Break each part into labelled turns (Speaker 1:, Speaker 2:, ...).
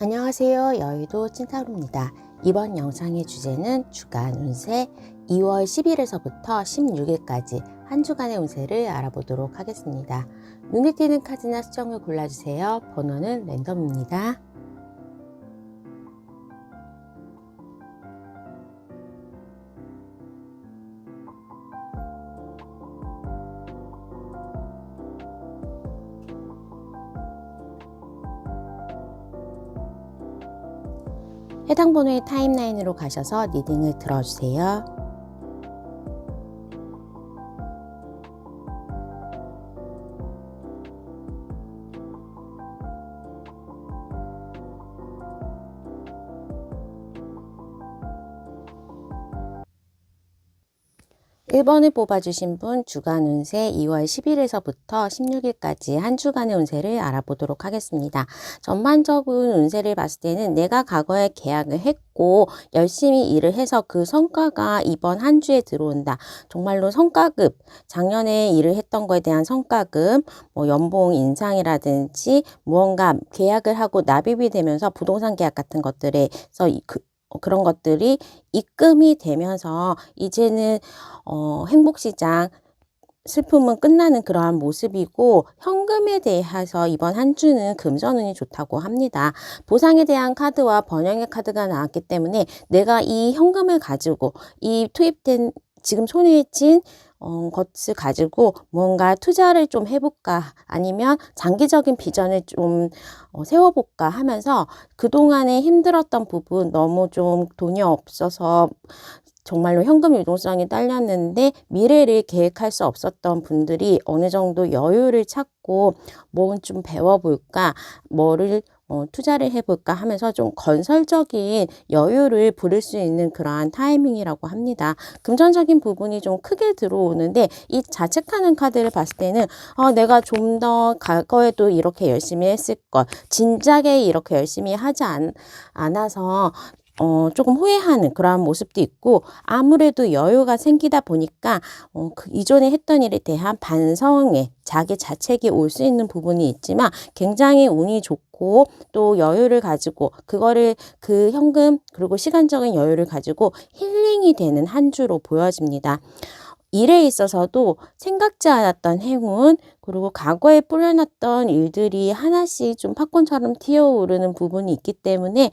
Speaker 1: 안녕하세요. 여의도 찐타로입니다. 이번 영상의 주제는 주간 운세 2월 10일에서부터 16일까지 한 주간의 운세를 알아보도록 하겠습니다. 눈에 띄는 카드나 수정을 골라주세요. 번호는 랜덤입니다. 해당 번호의 타임라인으로 가셔서 리딩을 들어주세요. 일 번을 뽑아주신 분 주간 운세 2월 10일에서부터 16일까지 한 주간의 운세를 알아보도록 하겠습니다. 전반적인 운세를 봤을 때는 내가 과거에 계약을 했고 열심히 일을 해서 그 성과가 이번 한 주에 들어온다. 정말로 성과급, 작년에 일을 했던 거에 대한 성과급, 연봉 인상이라든지 무언가 계약을 하고 납입이 되면서 부동산 계약 같은 것들에서 그런 것들이 입금이 되면서 이제는 행복시장 슬픔은 끝나는 그러한 모습이고, 현금에 대해서 이번 한 주는 금전운이 좋다고 합니다. 보상에 대한 카드와 번영의 카드가 나왔기 때문에 내가 이 현금을 가지고 이 투입된 지금 손에 쥔 것을 가지고 뭔가 투자를 좀 해볼까, 아니면 장기적인 비전을 좀 세워볼까 하면서 그동안에 힘들었던 부분, 너무 좀 돈이 없어서 정말로 현금 유동성이 딸렸는데 미래를 계획할 수 없었던 분들이 어느 정도 여유를 찾고 뭐 좀 배워볼까, 뭐를 투자를 해볼까 하면서 좀 건설적인 여유를 부릴 수 있는 그러한 타이밍이라고 합니다. 금전적인 부분이 좀 크게 들어오는데, 이 자책하는 카드를 봤을 때는 내가 좀 더 과거에도 이렇게 열심히 했을 걸, 진작에 이렇게 열심히 하지 않아서 조금 후회하는 그러한 모습도 있고, 아무래도 여유가 생기다 보니까 이전에 했던 일에 대한 반성에 자기 자책이 올 수 있는 부분이 있지만, 굉장히 운이 좋고 또 여유를 가지고 그 현금 그리고 시간적인 여유를 가지고 힐링이 되는 한 주로 보여집니다. 일에 있어서도 생각지 않았던 행운, 그리고 과거에 뿌려놨던 일들이 하나씩 좀 팝콘처럼 튀어오르는 부분이 있기 때문에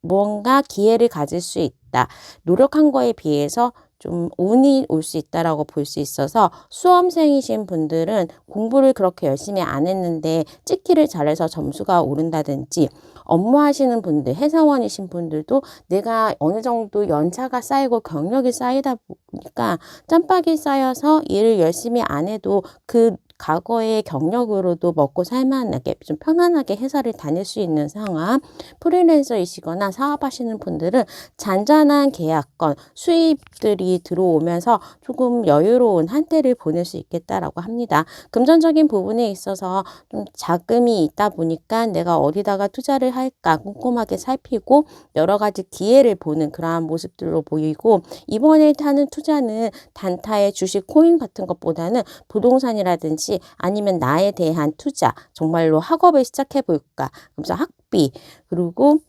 Speaker 1: 무언가 기회를 가질 수 있다. 노력한 거에 비해서 좀 운이 올 수 있다라고 볼 수 있어서, 수험생이신 분들은 공부를 그렇게 열심히 안 했는데 찍기를 잘해서 점수가 오른다든지, 업무하시는 분들, 회사원이신 분들도 내가 어느 정도 연차가 쌓이고 경력이 쌓이다 보니까 짬박이 쌓여서 일을 열심히 안 해도 그 과거의 경력으로도 먹고 살만하게 좀 편안하게 회사를 다닐 수 있는 상황, 프리랜서이시거나 사업하시는 분들은 잔잔한 계약건, 수입들이 들어오면서 조금 여유로운 한때를 보낼 수 있겠다라고 합니다. 금전적인 부분에 있어서 좀 자금이 있다 보니까 내가 어디다가 투자를 할까 꼼꼼하게 살피고 여러 가지 기회를 보는 그러한 모습들로 보이고, 이번에 하는 투자는 단타의 주식, 코인 같은 것보다는 부동산이라든지 아니면 나에 대한 투자, 정말로 학업을 시작해 볼까, 그래서 학비, 그리고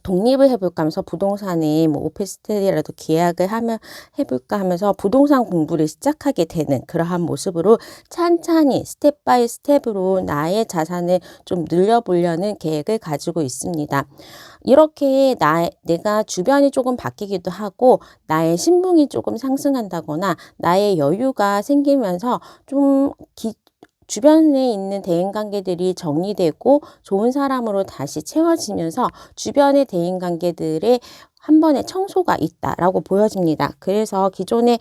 Speaker 1: 독립을 해볼까 하면서 부동산에 오피스텔이라도 계약을 해볼까 하면서 부동산 공부를 시작하게 되는 그러한 모습으로 찬찬히 스텝 바이 스텝으로 나의 자산을 좀 늘려보려는 계획을 가지고 있습니다. 이렇게 내가 주변이 조금 바뀌기도 하고, 나의 신분이 조금 상승한다거나 나의 여유가 생기면서 좀 주변에 있는 대인관계들이 정리되고 좋은 사람으로 다시 채워지면서 주변의 대인관계들의 한 번의 청소가 있다라고 보여집니다. 그래서 기존에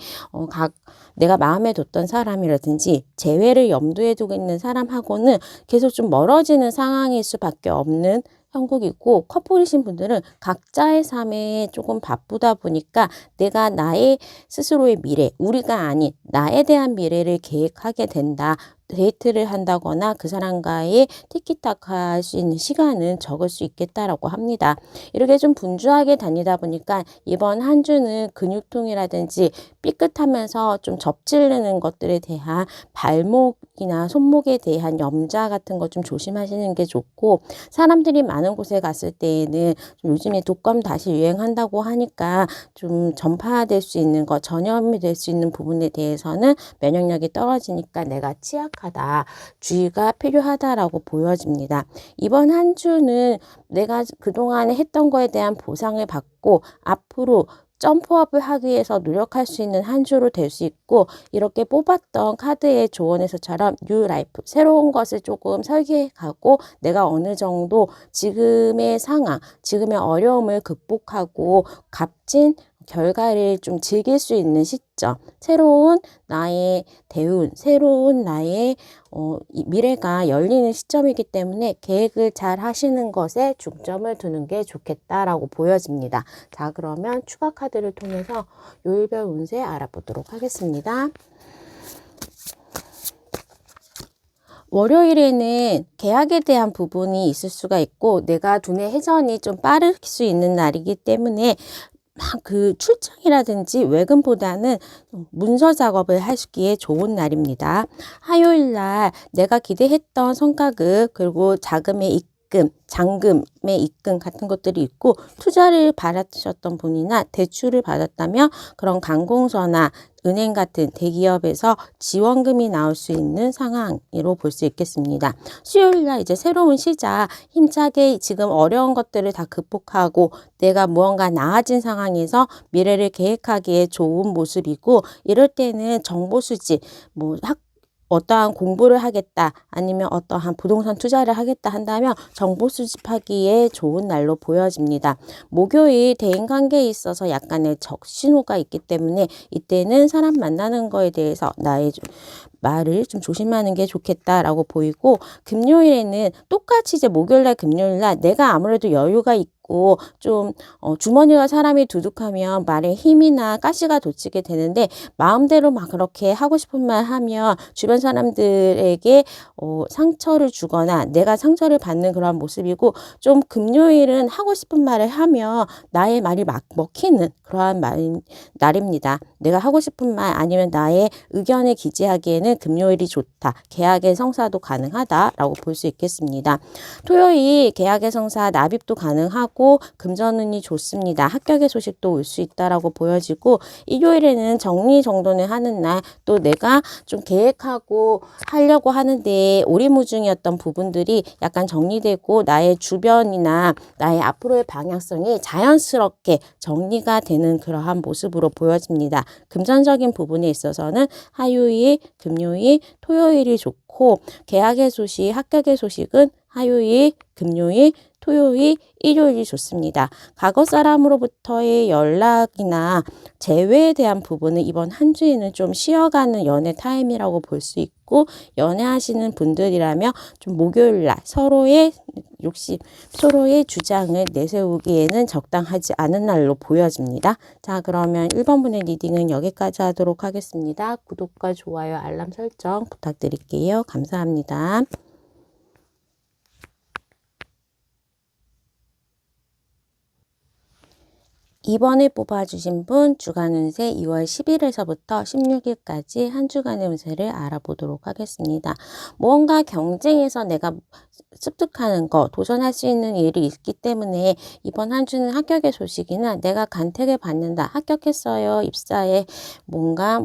Speaker 1: 내가 마음에 뒀던 사람이라든지 재회를 염두에 두고 있는 사람하고는 계속 좀 멀어지는 상황일 수밖에 없는 형국이고, 커플이신 분들은 각자의 삶에 조금 바쁘다 보니까 내가 나의 스스로의 미래, 우리가 아닌 나에 대한 미래를 계획하게 된다. 데이트를 한다거나 그 사람과의 티키타카 할 수 있는 시간은 적을 수 있겠다라고 합니다. 이렇게 좀 분주하게 다니다 보니까 이번 한 주는 근육통이라든지 삐끗하면서 좀 접질르는 것들에 대한 발목이나 손목에 대한 염자 같은 거 좀 조심하시는 게 좋고, 사람들이 많은 곳에 갔을 때에는 좀 요즘에 독감 다시 유행한다고 하니까 좀 전파될 수 있는 거, 전염이 될 수 있는 부분에 대해서는 면역력이 떨어지니까 내가 취약하다, 주의가 필요하다라고 보여집니다. 이번 한 주는 내가 그동안에 했던 거에 대한 보상을 받고 앞으로 점프업을 하기 위해서 노력할 수 있는 한 주로 될 수 있고, 이렇게 뽑았던 카드의 조언에서처럼 뉴 라이프, 새로운 것을 조금 설계해 가고 내가 어느 정도 지금의 상황, 지금의 어려움을 극복하고 값진 결과를 좀 즐길 수 있는 시점, 새로운 나의 대운, 새로운 나의 미래가 열리는 시점이기 때문에 계획을 잘 하시는 것에 중점을 두는 게 좋겠다라고 보여집니다. 자, 그러면 추가 카드를 통해서 요일별 운세 알아보도록 하겠습니다. 월요일에는 계약에 대한 부분이 있을 수가 있고, 내가 두뇌 회전이 좀 빠를 수 있는 날이기 때문에 막 그 출장이라든지 외근보다는 문서 작업을 하시기에 좋은 날입니다. 화요일 날 내가 기대했던 성과급, 그리고 자금의 입금, 잔금의 입금 같은 것들이 있고, 투자를 받으셨던 분이나 대출을 받았다면 그런 관공서나 은행 같은 대기업에서 지원금이 나올 수 있는 상황으로 볼 수 있겠습니다. 수요일 날 이제 새로운 시작, 힘차게 지금 어려운 것들을 다 극복하고 내가 무언가 나아진 상황에서 미래를 계획하기에 좋은 모습이고, 이럴 때는 정보 수집, 어떠한 공부를 하겠다, 아니면 어떠한 부동산 투자를 하겠다 한다면 정보 수집하기에 좋은 날로 보여집니다. 목요일 대인관계에 있어서 약간의 적신호가 있기 때문에 이때는 사람 만나는 거에 대해서 나의 말을 좀 조심하는 게 좋겠다라고 보이고, 금요일에는 똑같이 이제 목요일날 금요일날 내가 아무래도 여유가 있고 좀 주머니가 사람이 두둑하면 말에 힘이나 가시가 돋치게 되는데, 마음대로 막 그렇게 하고 싶은 말 하면 주변 사람들에게 상처를 주거나 내가 상처를 받는 그런 모습이고, 좀 금요일은 하고 싶은 말을 하면 나의 말이 막 먹히는 그러한 날입니다. 내가 하고 싶은 말 아니면 나의 의견에 기재하기에는 금요일이 좋다. 계약의 성사도 가능하다라고 볼 수 있겠습니다. 토요일 계약의 성사, 납입도 가능하고 금전운이 좋습니다. 합격의 소식도 올 수 있다라고 보여지고, 일요일에는 정리정돈을 하는 날, 또 내가 좀 계획하고 하려고 하는데 오리무중이었던 부분들이 약간 정리되고 나의 주변이나 나의 앞으로의 방향성이 자연스럽게 정리가 되는 그러한 모습으로 보여집니다. 금전적인 부분에 있어서는 화요일, 금요일, 토요일이 좋고, 계약의 소식, 합격의 소식은 화요일, 금요일, 토요일, 일요일이 좋습니다. 과거 사람으로부터의 연락이나 재회에 대한 부분은 이번 한 주에는 좀 쉬어가는 연애 타임이라고 볼 수 있고, 연애하시는 분들이라면 좀 목요일날 서로의 욕심, 서로의 주장을 내세우기에는 적당하지 않은 날로 보여집니다. 자, 그러면 1번 분의 리딩은 여기까지 하도록 하겠습니다. 구독과 좋아요, 알람 설정 부탁드릴게요. 감사합니다. 2번을 뽑아주신 분 주간 운세 2월 10일에서부터 16일까지 한 주간의 운세를 알아보도록 하겠습니다. 무언가 경쟁에서 내가 습득하는 거, 도전할 수 있는 일이 있기 때문에 이번 한 주는 합격의 소식이나 내가 간택을 받는다, 합격했어요, 입사에 뭔가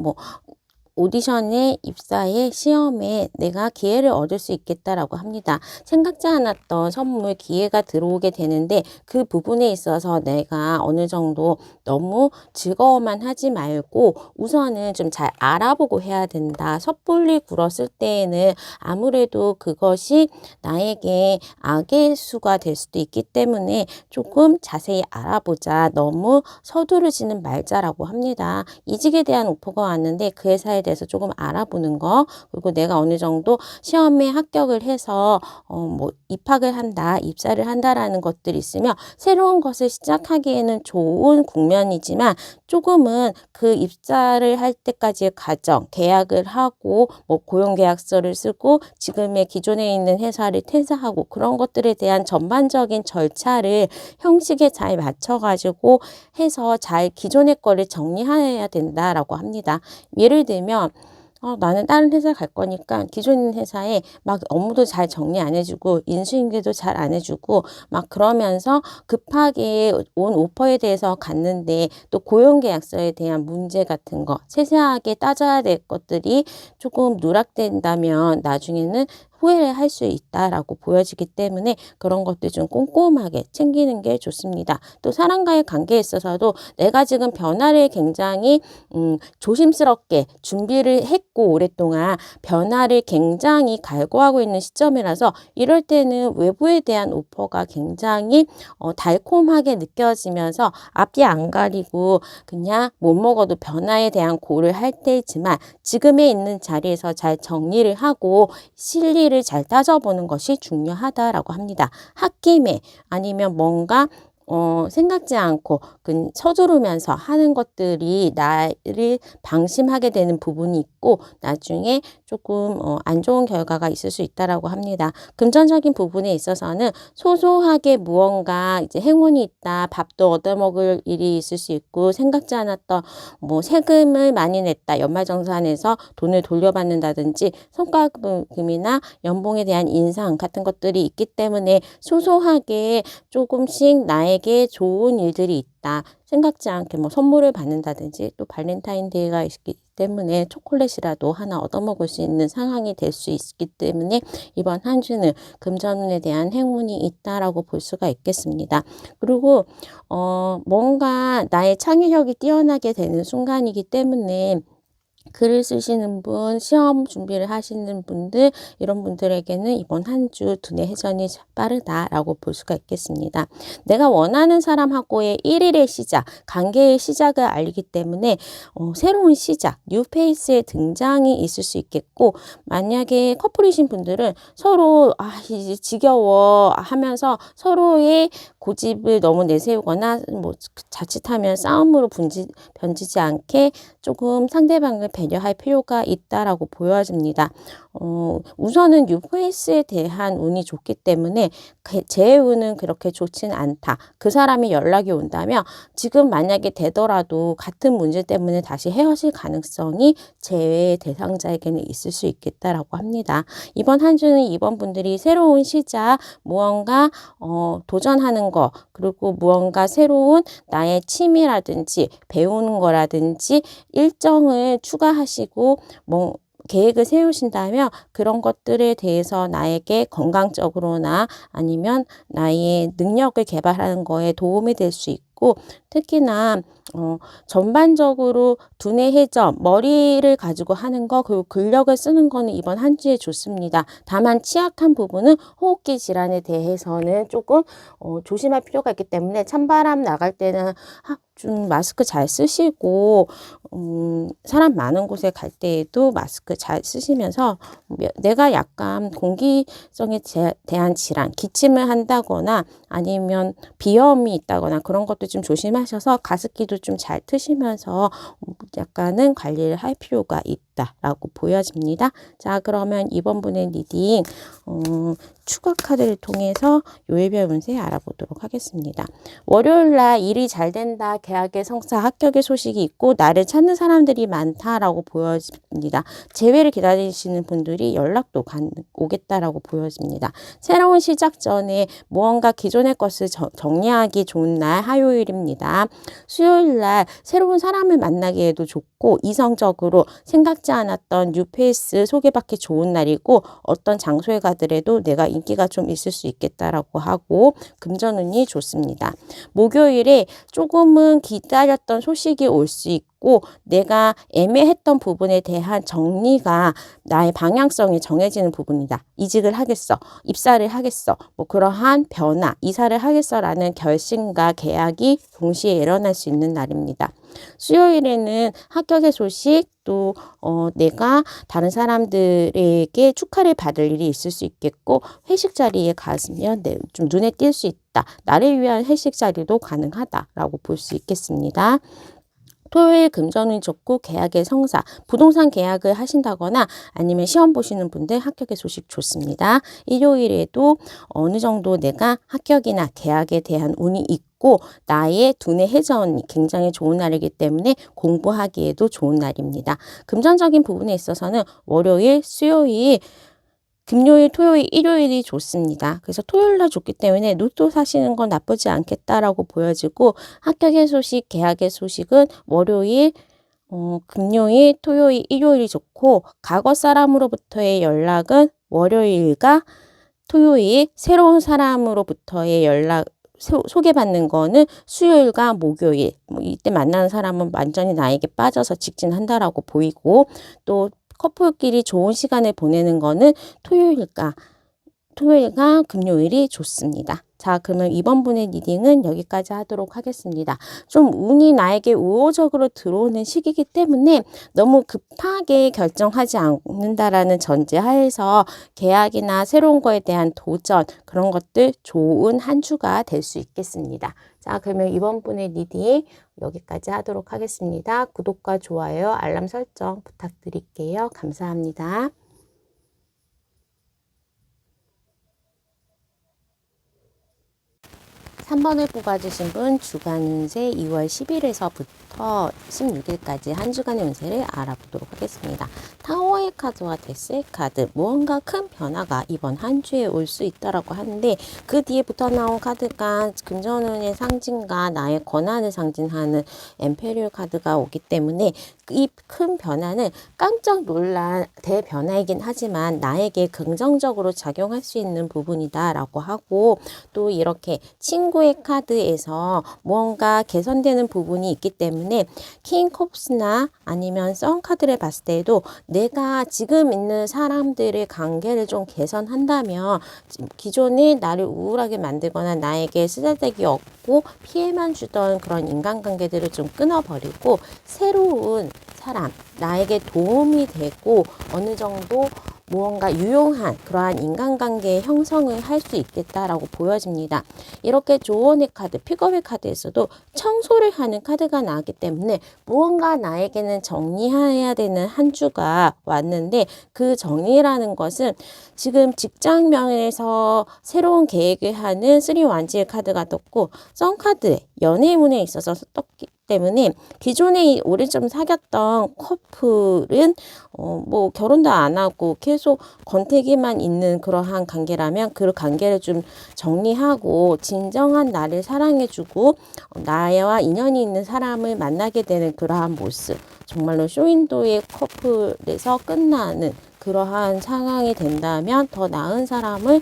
Speaker 1: 오디션에, 입사에, 시험에 내가 기회를 얻을 수 있겠다라고 합니다. 생각지 않았던 선물, 기회가 들어오게 되는데 그 부분에 있어서 내가 어느 정도 너무 즐거워만 하지 말고 우선은 좀 잘 알아보고 해야 된다. 섣불리 굴었을 때에는 아무래도 그것이 나에게 악의 수가 될 수도 있기 때문에 조금 자세히 알아보자. 너무 서두르지는 말자라고 합니다. 이직에 대한 오퍼가 왔는데 그 회사에 대해서 대해서 조금 알아보는 거, 그리고 내가 어느 정도 시험에 합격을 해서 뭐 입학을 한다, 입사를 한다라는 것들이 있으면 새로운 것을 시작하기에는 좋은 국면이지만 조금은 그 입사를 할 때까지의 과정, 계약을 하고 뭐 고용계약서를 쓰고 지금의 기존에 있는 회사를 퇴사하고 그런 것들에 대한 전반적인 절차를 형식에 잘 맞춰가지고 해서 잘 기존의 거를 정리해야 된다라고 합니다. 예를 들면 나는 다른 회사 갈 거니까 기존 회사에 막 업무도 잘 정리 안 해주고 인수인계도 잘 안 해주고 막 그러면서 급하게 온 오퍼에 대해서 갔는데 또 고용계약서에 대한 문제 같은 거 세세하게 따져야 될 것들이 조금 누락된다면 나중에는 후회를 할 수 있다라고 보여지기 때문에 그런 것들 좀 꼼꼼하게 챙기는 게 좋습니다. 또 사람과의 관계에 있어서도 내가 지금 변화를 굉장히 조심스럽게 준비를 했고 오랫동안 변화를 굉장히 갈구하고 있는 시점이라서 이럴 때는 외부에 대한 오퍼가 굉장히 달콤하게 느껴지면서 앞이 안 가리고 그냥 못 먹어도 변화에 대한 고를 할 때이지만 지금에 있는 자리에서 잘 정리를 하고 실리를 잘 따져보는 것이 중요하다라고 합니다. 홧김에 아니면 뭔가 생각지 않고 서두르면서 하는 것들이 나를 방심하게 되는 부분이 있고 나중에 조금 안 좋은 결과가 있을 수 있다라고 합니다. 금전적인 부분에 있어서는 소소하게 무언가 이제 행운이 있다, 밥도 얻어먹을 일이 있을 수 있고 생각지 않았던 뭐 세금을 많이 냈다, 연말정산에서 돈을 돌려받는다든지 성과금이나 연봉에 대한 인상 같은 것들이 있기 때문에 소소하게 조금씩 나에게 좋은 일들이 있다. 생각지 않게 뭐 선물을 받는다든지 또 발렌타인데이가 있기 때문에 초콜릿이라도 하나 얻어먹을 수 있는 상황이 될 수 있기 때문에 이번 한 주는 금전운에 대한 행운이 있다라고 볼 수가 있겠습니다. 그리고 뭔가 나의 창의력이 뛰어나게 되는 순간이기 때문에 글을 쓰시는 분, 시험 준비를 하시는 분들, 이런 분들에게는 이번 한 주 두뇌 회전이 빠르다라고 볼 수가 있겠습니다. 내가 원하는 사람하고의 1일의 시작, 관계의 시작을 알기 때문에 새로운 시작, 뉴페이스의 등장이 있을 수 있겠고 만약에 커플이신 분들은 서로 이제 지겨워 하면서 서로의 고집을 너무 내세우거나 뭐 자칫하면 싸움으로 번지지 않게 조금 상대방을 배려할 필요가 있다라고 보여집니다. 우선은 뉴페이스에 대한 운이 좋기 때문에 제 운은 그렇게 좋지는 않다. 그 사람이 연락이 온다면 지금 만약에 되더라도 같은 문제 때문에 다시 헤어질 가능성이 제외의 대상자에게는 있을 수 있겠다라고 합니다. 이번 한 주는 이번 분들이 새로운 시작, 무언가 도전하는 거, 그리고 무언가 새로운 나의 취미라든지 배우는 거라든지 일정을 추가하시고 계획을 세우신다면 그런 것들에 대해서 나에게 건강적으로나 아니면 나의 능력을 개발하는 거에 도움이 될 수 있고 특히나 전반적으로 두뇌 회전, 머리를 가지고 하는 거 그리고 근력을 쓰는 거는 이번 한 주에 좋습니다. 다만 취약한 부분은 호흡기 질환에 대해서는 조금 조심할 필요가 있기 때문에 찬바람 나갈 때는 좀 마스크 잘 쓰시고 사람 많은 곳에 갈 때에도 마스크 잘 쓰시면서 내가 약간 공기성에 대한 질환, 기침을 한다거나 아니면 비염이 있다거나 그런 것도 좀 조심하셔서 가습기도 좀 잘 트시면서 약간은 관리를 할 필요가 있다라고 보여집니다. 자, 그러면 이번 분의 리딩 추가 카드를 통해서 요일별 운세 알아보도록 하겠습니다. 월요일날 일이 잘 된다, 계약의 성사, 합격의 소식이 있고 나를 찾는 사람들이 많다라고 보여집니다. 재회를 기다리시는 분들이 연락도 오겠다라고 보여집니다. 새로운 시작 전에 무언가 기존의 것을 정리하기 좋은 날 화요일입니다. 수요일날 새로운 사람을 만나기에도 좋고 이성적으로 생각지 않았던 뉴페이스 소개받기 좋은 날이고 어떤 장소에 가더라도 내가 인기가 좀 있을 수 있겠다라고 하고 금전운이 좋습니다. 목요일에 조금은 기다렸던 소식이 올 수 있고 내가 애매했던 부분에 대한 정리가 나의 방향성이 정해지는 부분이다. 이직을 하겠어, 입사를 하겠어, 뭐 그러한 변화, 이사를 하겠어라는 결심과 계약이 동시에 일어날 수 있는 날입니다. 수요일에는 합격의 소식, 또 내가 다른 사람들에게 축하를 받을 일이 있을 수 있겠고, 회식 자리에 가면 좀 눈에 띌 수 있다. 나를 위한 회식 자리도 가능하다라고 볼 수 있겠습니다. 토요일 금전운이 좋고 계약의 성사, 부동산 계약을 하신다거나 아니면 시험 보시는 분들 합격의 소식 좋습니다. 일요일에도 어느 정도 내가 합격이나 계약에 대한 운이 있고 나의 두뇌 회전이 굉장히 좋은 날이기 때문에 공부하기에도 좋은 날입니다. 금전적인 부분에 있어서는 월요일, 수요일, 금요일, 토요일, 일요일이 좋습니다. 그래서 토요일 날 좋기 때문에 로또 사시는 건 나쁘지 않겠다라고 보여지고, 합격의 소식, 계약의 소식은 월요일, 금요일, 토요일, 일요일이 좋고, 과거 사람으로부터의 연락은 월요일과 토요일, 새로운 사람으로부터의 연락 소개받는 거는 수요일과 목요일, 이때 만나는 사람은 완전히 나에게 빠져서 직진한다라고 보이고, 또 커플끼리 좋은 시간을 보내는 거는 토요일과 금요일이 좋습니다. 자, 그러면 이번 분의 리딩은 여기까지 하도록 하겠습니다. 좀 운이 나에게 우호적으로 들어오는 시기이기 때문에 너무 급하게 결정하지 않는다라는 전제하에서 계약이나 새로운 거에 대한 도전, 그런 것들 좋은 한 주가 될 수 있겠습니다. 자, 그러면 이번 분의 리딩 여기까지 하도록 하겠습니다. 구독과 좋아요, 알람 설정 부탁드릴게요. 감사합니다. 3번을 뽑아주신 분 주간 운세 2월 10일에서부터 16일까지 한 주간의 운세를 알아보도록 하겠습니다. 타워의 카드와 데스의 카드, 무언가 큰 변화가 이번 한 주에 올 수 있다라고 하는데, 그 뒤에 붙어 나온 카드가 금전운의 상징과 나의 권한을 상징하는 엠페리얼 카드가 오기 때문에 이 큰 변화는 깜짝 놀란 대변화이긴 하지만 나에게 긍정적으로 작용할 수 있는 부분이다 라고 하고, 또 이렇게 친구의 카드에서 무언가 개선되는 부분이 있기 때문에 킹 컵스나 아니면 선 카드를 봤을 때도 내가 지금 있는 사람들의 관계를 좀 개선한다면 기존에 나를 우울하게 만들거나 나에게 쓰잘데기 없고 피해만 주던 그런 인간관계들을 좀 끊어버리고 새로운 사람, 나에게 도움이 되고 어느 정도 무언가 유용한 그러한 인간관계의 형성을 할 수 있겠다라고 보여집니다. 이렇게 조언의 카드, 픽업의 카드에서도 청소를 하는 카드가 나왔기 때문에 무언가 나에게는 정리해야 되는 한 주가 왔는데, 그 정리라는 것은 지금 직장면에서 새로운 계획을 하는 3 완지의 카드가 떴고, 선 카드, 연애운에 있어서 떴기 때문에 기존에 오래 좀 사귀었던 커플은 뭐 결혼도 안 하고 계속 권태기만 있는 그러한 관계라면 그 관계를 좀 정리하고 진정한 나를 사랑해주고 나와 인연이 있는 사람을 만나게 되는 그러한 모습, 정말로 쇼윈도의 커플에서 끝나는 그러한 상황이 된다면 더 나은 사람을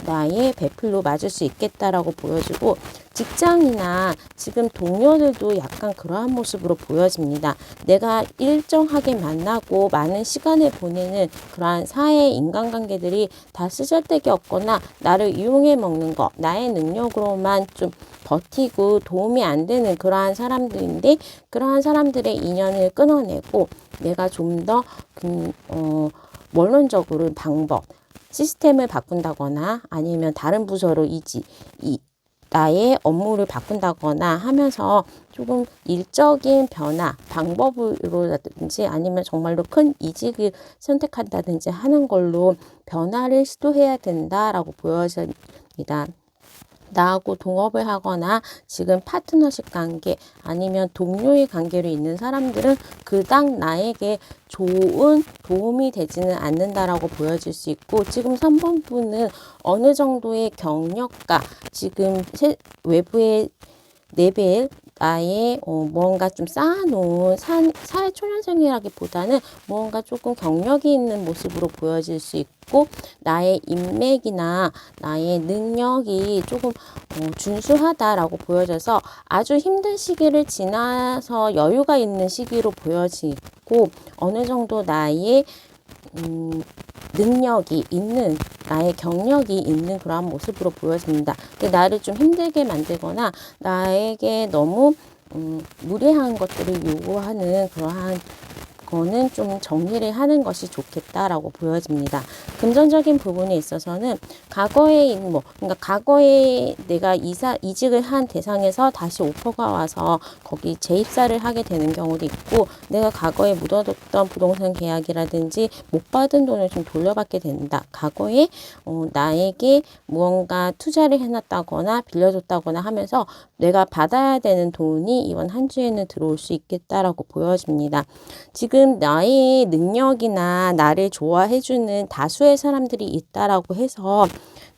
Speaker 1: 나의 배필로 맞을 수 있겠다라고 보여지고, 직장이나 지금 동료들도 약간 그러한 모습으로 보여집니다. 내가 일정하게 만나고 많은 시간을 보내는 그러한 사회 인간관계들이 다 쓰잘데기 없거나 나를 이용해 먹는 거, 나의 능력으로만 좀 버티고 도움이 안 되는 그러한 사람들인데, 그러한 사람들의 인연을 끊어내고 내가 좀 더 원론적으로 방법, 시스템을 바꾼다거나 아니면 다른 부서로 나의 업무를 바꾼다거나 하면서 조금 일적인 변화, 방법으로라든지 아니면 정말로 큰 이직을 선택한다든지 하는 걸로 변화를 시도해야 된다라고 보여집니다. 나하고 동업을 하거나 지금 파트너십 관계 아니면 동료의 관계로 있는 사람들은 그닥 나에게 좋은 도움이 되지는 않는다라고 보여질 수 있고, 지금 3번 분은 어느 정도의 경력과 지금 외부의 레벨, 나의 무언가 좀 쌓아놓은 사회초년생이라기보다는 무언가 조금 경력이 있는 모습으로 보여질 수 있고, 나의 인맥이나 나의 능력이 조금 준수하다라고 보여져서 아주 힘든 시기를 지나서 여유가 있는 시기로 보여지고, 어느 정도 나의 능력이 있는, 나의 경력이 있는 그러한 모습으로 보여집니다. 나를 좀 힘들게 만들거나 나에게 너무 무리한 것들을 요구하는 그러한 거는 좀 정리를 하는 것이 좋겠다라고 보여집니다. 금전적인 부분에 있어서는 과거의 임무, 그러니까 과거에 내가 이직을 한 대상에서 다시 오퍼가 와서 거기 재입사를 하게 되는 경우도 있고, 내가 과거에 묻어뒀던 부동산 계약이라든지 못 받은 돈을 좀 돌려받게 된다. 과거에 나에게 무언가 투자를 해놨다거나 빌려줬다거나 하면서 내가 받아야 되는 돈이 이번 한 주에는 들어올 수 있겠다라고 보여집니다. 지금 나의 능력이나 나를 좋아해주는 다수의 사람들이 있다라고 해서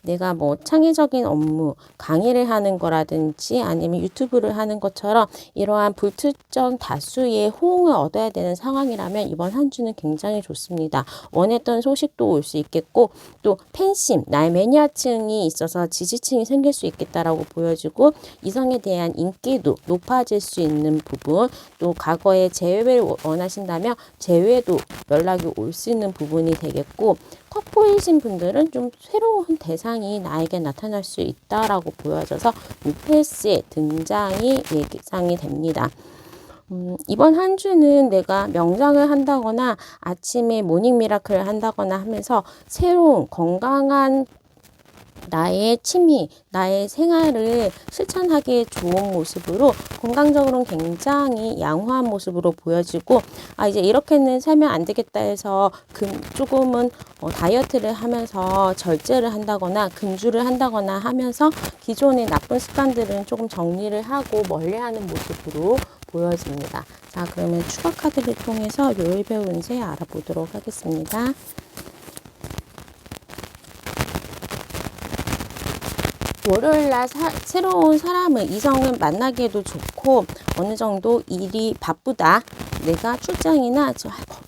Speaker 1: 내가 뭐 창의적인 업무, 강의를 하는 거라든지 아니면 유튜브를 하는 것처럼 이러한 불특정 다수의 호응을 얻어야 되는 상황이라면 이번 한 주는 굉장히 좋습니다. 원했던 소식도 올 수 있겠고, 또 팬심, 나의 매니아층이 있어서 지지층이 생길 수 있겠다라고 보여지고, 이성에 대한 인기도 높아질 수 있는 부분, 또 과거에 재회를 원하신다면 재회도 연락이 올 수 있는 부분이 되겠고, 커플이신 분들은 좀 새로운 대상이 나에게 나타날 수 있다라고 보여져서 뉴페이스의 등장이 예상이 됩니다. 이번 한 주는 내가 명상을 한다거나 아침에 모닝 미라클을 한다거나 하면서 새로운 건강한 나의 취미, 나의 생활을 실천하기에 좋은 모습으로 건강적으로는 굉장히 양호한 모습으로 보여지고, 이제 이렇게는 살면 안 되겠다 해서 조금은 다이어트를 하면서 절제를 한다거나 금주를 한다거나 하면서 기존의 나쁜 습관들은 조금 정리를 하고 멀리하는 모습으로 보여집니다. 자, 그러면 추가 카드를 통해서 요일별 운세 알아보도록 하겠습니다. 월요일날 새로운 사람을, 이성을 만나기에도 좋고 어느 정도 일이 바쁘다, 내가 출장이나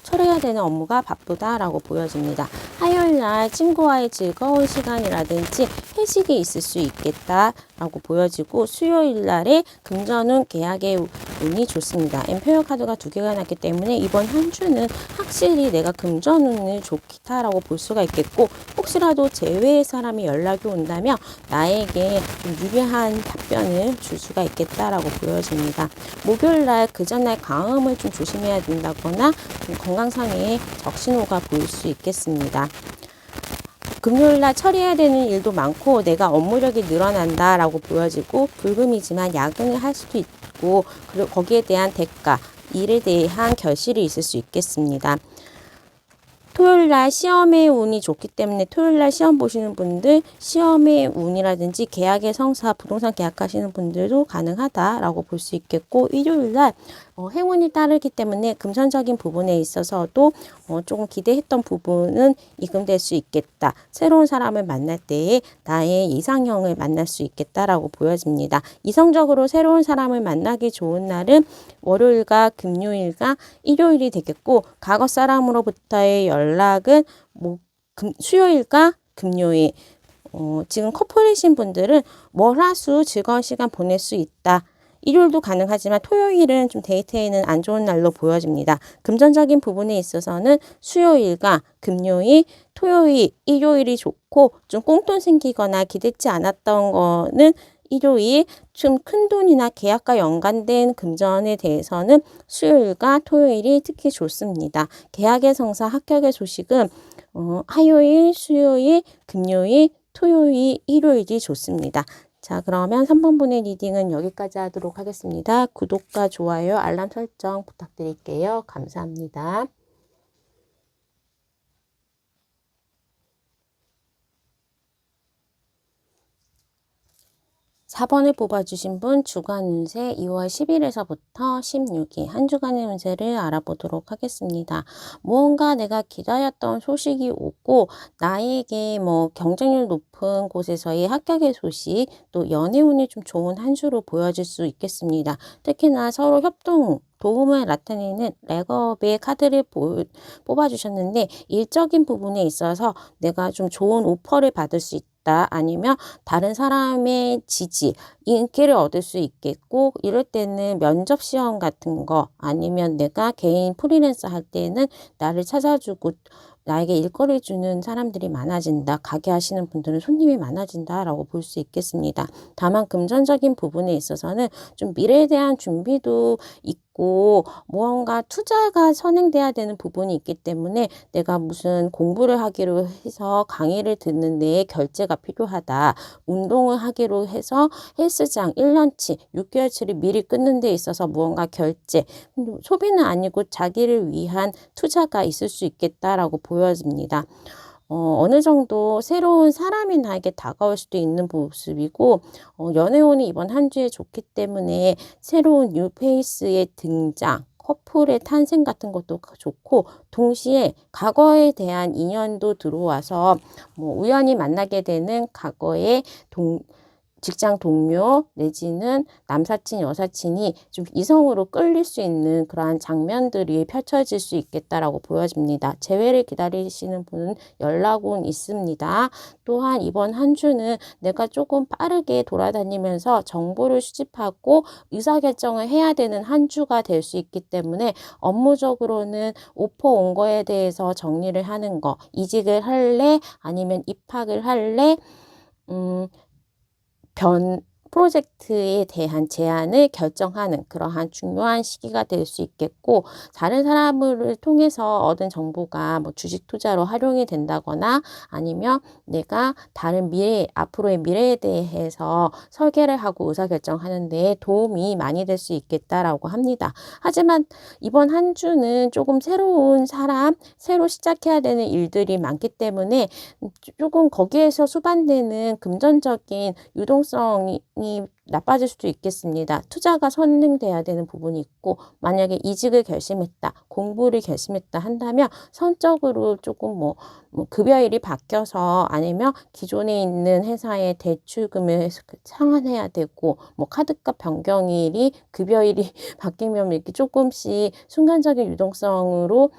Speaker 1: 처리해야 되는 업무가 바쁘다라고 보여집니다. 화요일날 친구와의 즐거운 시간이라든지 회식이 있을 수 있겠다라고 보여지고, 수요일날에 금전운 계약의 운이 좋습니다. 엠페어 카드가 2개가 났기 때문에 이번 한 주는 확실히 내가 금전운을 좋다라고 볼 수가 있겠고, 혹시라도 제외의 사람이 연락이 온다면 나에게 좀 유리한 답변을 줄 수가 있겠다라고 보여집니다. 목요일날 그 전날 과음을 좀 조심해야 된다거나 건강상의 적신호가 보일 수 있겠습니다. 금요일날 처리해야 되는 일도 많고 내가 업무력이 늘어난다라고 보여지고, 불금이지만 야근을 할 수도 있고, 그리고 거기에 대한 대가, 일에 대한 결실이 있을 수 있겠습니다. 토요일날 시험의 운이 좋기 때문에 토요일날 시험 보시는 분들, 시험의 운이라든지 계약의 성사, 부동산 계약하시는 분들도 가능하다라고 볼 수 있겠고, 일요일날 행운이 따르기 때문에 금전적인 부분에 있어서도 조금 기대했던 부분은 이금될 수 있겠다. 새로운 사람을 만날 때에 나의 이상형을 만날 수 있겠다라고 보여집니다. 이성적으로 새로운 사람을 만나기 좋은 날은 월요일과 금요일과 일요일이 되겠고, 과거 사람으로부터의 연락은 수요일과 금요일, 지금 커플이신 분들은 월화수 즐거운 시간 보낼 수 있다. 일요일도 가능하지만 토요일은 좀 데이트에는 안 좋은 날로 보여집니다. 금전적인 부분에 있어서는 수요일과 금요일, 토요일, 일요일이 좋고, 좀 꽁돈 생기거나 기대치 않았던 거는 일요일, 좀 큰 돈이나 계약과 연관된 금전에 대해서는 수요일과 토요일이 특히 좋습니다. 계약의 성사, 합격의 소식은 화요일, 수요일, 금요일, 토요일, 일요일이 좋습니다. 자, 그러면 3번분의 리딩은 여기까지 하도록 하겠습니다. 구독과 좋아요, 알람 설정 부탁드릴게요. 감사합니다. 4번을 뽑아주신 분 주간 운세 2월 10일에서부터 16일 한 주간의 운세를 알아보도록 하겠습니다. 무언가 내가 기다렸던 소식이 오고, 나에게 경쟁률 높은 곳에서의 합격의 소식, 또 연애운이 좀 좋은 한 주로 보여질 수 있겠습니다. 특히나 서로 협동, 도움을 나타내는 렉업의 카드를 뽑아주셨는데, 일적인 부분에 있어서 내가 좀 좋은 오퍼를 받을 수 있다, 아니면 다른 사람의 지지, 인기를 얻을 수 있겠고, 이럴 때는 면접 시험 같은 거, 아니면 내가 개인 프리랜서 할 때는 나를 찾아주고 나에게 일거리 주는 사람들이 많아진다. 가게 하시는 분들은 손님이 많아진다라고 볼 수 있겠습니다. 다만 금전적인 부분에 있어서는 좀 미래에 대한 준비도 있고 무언가 투자가 선행돼야 되는 부분이 있기 때문에 내가 무슨 공부를 하기로 해서 강의를 듣는 데에 결제가 필요하다. 운동을 하기로 해서 헬스장 1년치, 6개월치를 미리 끊는 데 있어서 무언가 결제, 소비는 아니고 자기를 위한 투자가 있을 수 있겠다라고 보여집니다. 어느 정도 새로운 사람이 나에게 다가올 수도 있는 모습이고 연애운이 이번 한 주에 좋기 때문에 새로운 뉴페이스의 등장, 커플의 탄생 같은 것도 좋고 동시에 과거에 대한 인연도 들어와서 뭐 우연히 만나게 되는 과거의 직장 동료 내지는 남사친, 여사친이 좀 이성으로 끌릴 수 있는 그러한 장면들이 펼쳐질 수 있겠다라고 보여집니다. 재회를 기다리시는 분은 연락은 있습니다. 또한 이번 한 주는 내가 조금 빠르게 돌아다니면서 정보를 수집하고 의사결정을 해야 되는 한 주가 될 수 있기 때문에 업무적으로는 오퍼 온 거에 대해서 정리를 하는 거, 이직을 할래? 아니면 입학을 할래? 프로젝트에 대한 제안을 결정하는 그러한 중요한 시기가 될 수 있겠고 다른 사람을 통해서 얻은 정보가 뭐 주식 투자로 활용이 된다거나 아니면 내가 다른 앞으로의 미래에 대해서 설계를 하고 의사결정하는 데 도움이 많이 될 수 있겠다라고 합니다. 하지만 이번 한 주는 조금 새로운 사람, 새로 시작해야 되는 일들이 많기 때문에 조금 거기에서 수반되는 금전적인 유동성이 나빠질 수도 있겠습니다. 투자가 선행돼야 되는 부분이 있고 만약에 이직을 결심했다, 공부를 결심했다 한다면 선적으로 조금 뭐 급여일이 바뀌어서 아니면 기존에 있는 회사의 대출금을 상환해야 되고 뭐 카드값 변경일이 급여일이 바뀌면 이렇게 조금씩 순간적인 유동성으로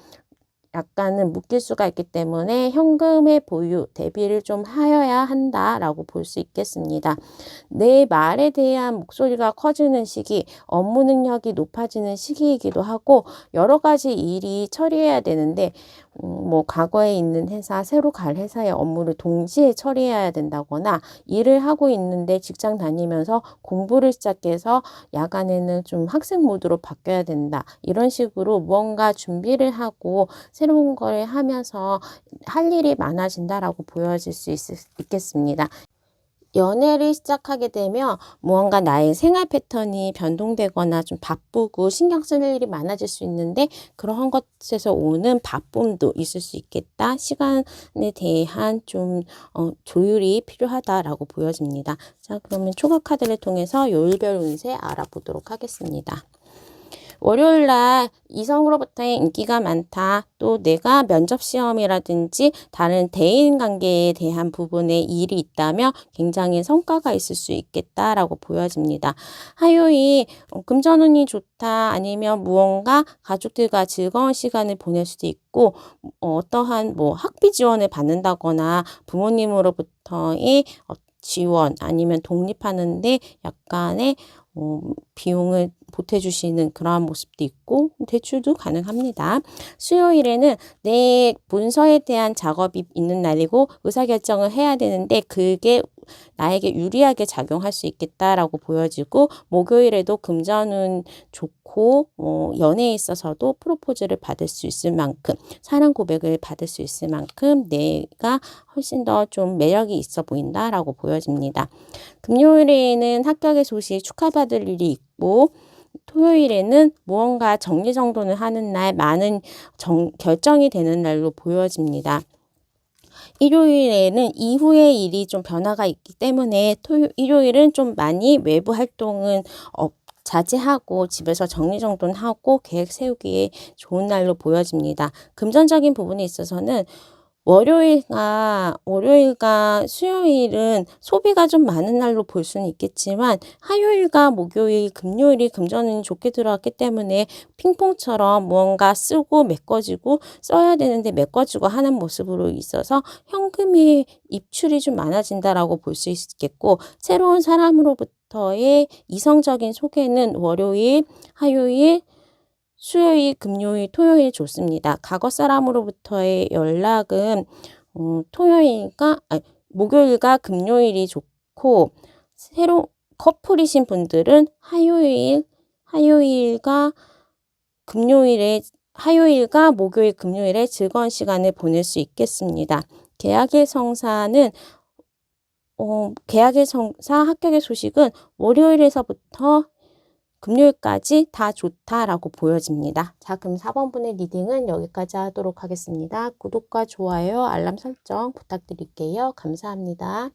Speaker 1: 약간은 묶일 수가 있기 때문에 현금의 보유, 대비를 좀 하여야 한다라고 볼 수 있겠습니다. 내 말에 대한 목소리가 커지는 시기, 업무 능력이 높아지는 시기이기도 하고 여러 가지 일이 처리해야 되는데 뭐 과거에 있는 회사, 새로 갈 회사의 업무를 동시에 처리해야 된다거나 일을 하고 있는데 직장 다니면서 공부를 시작해서 야간에는 좀 학생 모드로 바뀌어야 된다. 이런 식으로 무언가 준비를 하고 새로운 걸 하면서 할 일이 많아진다라고 보여질 수 있겠습니다. 연애를 시작하게 되면 무언가 나의 생활 패턴이 변동되거나 좀 바쁘고 신경 쓸 일이 많아질 수 있는데 그런 것에서 오는 바쁨도 있을 수 있겠다. 시간에 대한 좀 조율이 필요하다라고 보여집니다. 자, 그러면 초과 카드를 통해서 요일별 운세 알아보도록 하겠습니다. 월요일 날 이성으로부터의 인기가 많다. 또 내가 면접 시험이라든지 다른 대인관계에 대한 부분에 일이 있다면 굉장히 성과가 있을 수 있겠다라고 보여집니다. 화요일 금전운이 좋다. 아니면 무언가 가족들과 즐거운 시간을 보낼 수도 있고 어떠한 뭐 학비 지원을 받는다거나 부모님으로부터의 지원 아니면 독립하는데 약간의 비용을 보태주시는 그러한 모습도 있고 대출도 가능합니다. 수요일에는 내 문서에 대한 작업이 있는 날이고 의사결정을 해야 되는데 그게 나에게 유리하게 작용할 수 있겠다라고 보여지고 목요일에도 금전운 좋고 연애에 있어서도 프로포즈를 받을 수 있을 만큼 사랑 고백을 받을 수 있을 만큼 내가 훨씬 더 좀 매력이 있어 보인다라고 보여집니다. 금요일에는 합격의 소식 축하받을 일이 있고 토요일에는 무언가 정리정돈을 하는 날 많은 결정이 되는 날로 보여집니다. 일요일에는 이후의 일이 좀 변화가 있기 때문에 일요일은 좀 많이 외부 활동은 자제하고 집에서 정리정돈하고 계획 세우기에 좋은 날로 보여집니다. 금전적인 부분에 있어서는 월요일과 수요일은 소비가 좀 많은 날로 볼 수는 있겠지만 화요일과 목요일, 금요일이 금전운이 좋게 들어왔기 때문에 핑퐁처럼 무언가 쓰고 메꿔지고 써야 되는데 메꿔지고 하는 모습으로 있어서 현금의 입출이 좀 많아진다라고 볼 수 있겠고 새로운 사람으로부터의 이성적인 소개는 월요일, 화요일, 수요일, 금요일, 토요일 좋습니다. 과거 사람으로부터의 연락은 목요일과 금요일이 좋고, 새로 커플이신 분들은 화요일과 목요일, 금요일에 즐거운 시간을 보낼 수 있겠습니다. 계약의 성사 합격의 소식은 월요일에서부터 금요일까지 다 좋다라고 보여집니다. 자, 그럼 4번 분의 리딩은 여기까지 하도록 하겠습니다. 구독과 좋아요, 알람 설정 부탁드릴게요. 감사합니다.